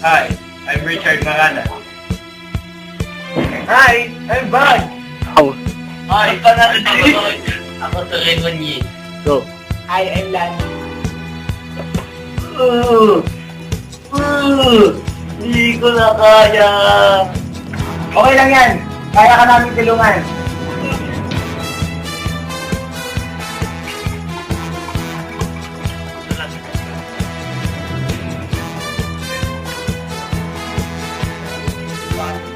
Hi, I'm Richard Marana. Hi, I'm Bud. Oh, Hi, ako si Raymond Yin. go. Hi, I'm Lani. Hindi ko na kaya. Okay lang yan. Kaya ka namin tulungan.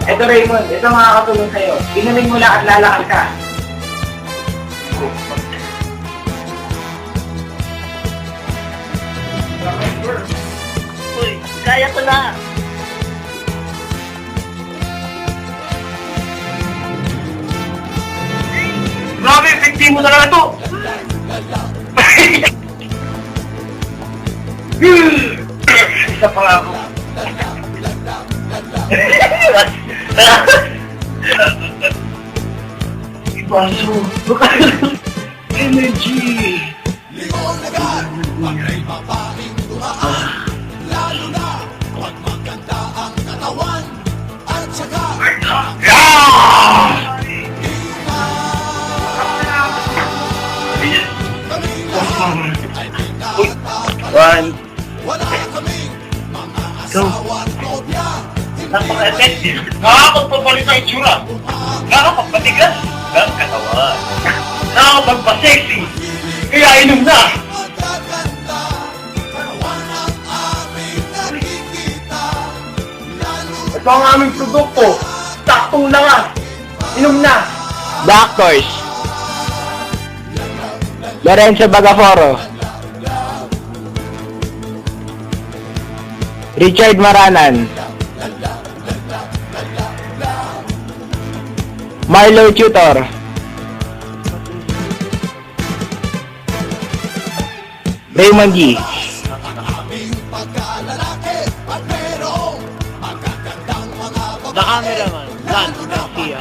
Ito Raymond, ito makakatulong sa'yo. Inumin mo lang at lalakad ka. Uy, kaya ko na. Grabe, effective mo na lang ito. Isa pa nga ako. Ibaso. Energy. One. Go. Napaka-effective. Nakakapagpapalit ang itsura. Nakakapagpatigas ng katawan. Nakakapagpa-sexy. Kaya inom na. Ito ang aming produkto. Taktong langas. Inom na. Doctors. Lorenzo Bagaforo. Richard Maranan. Marlo Tutor. Raymond G. The cameraman, Lance Garcia.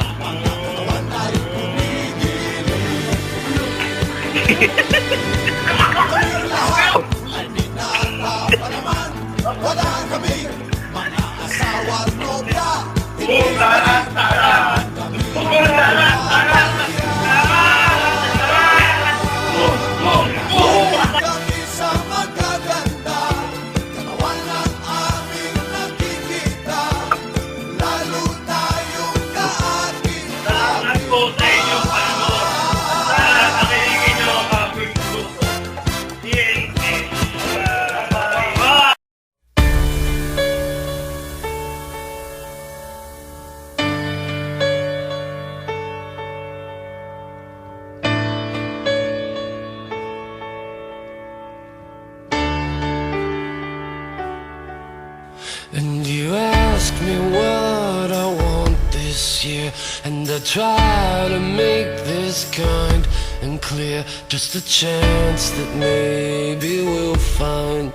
And you ask me what I want this year, and I try to make this kind and clear. Just a chance that maybe we'll find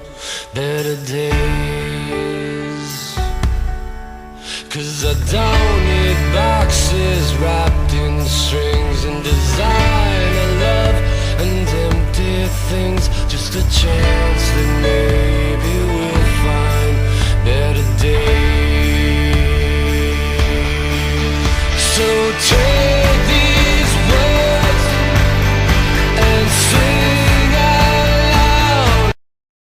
better days. 'Cause I don't need boxes wrapped in strings and design.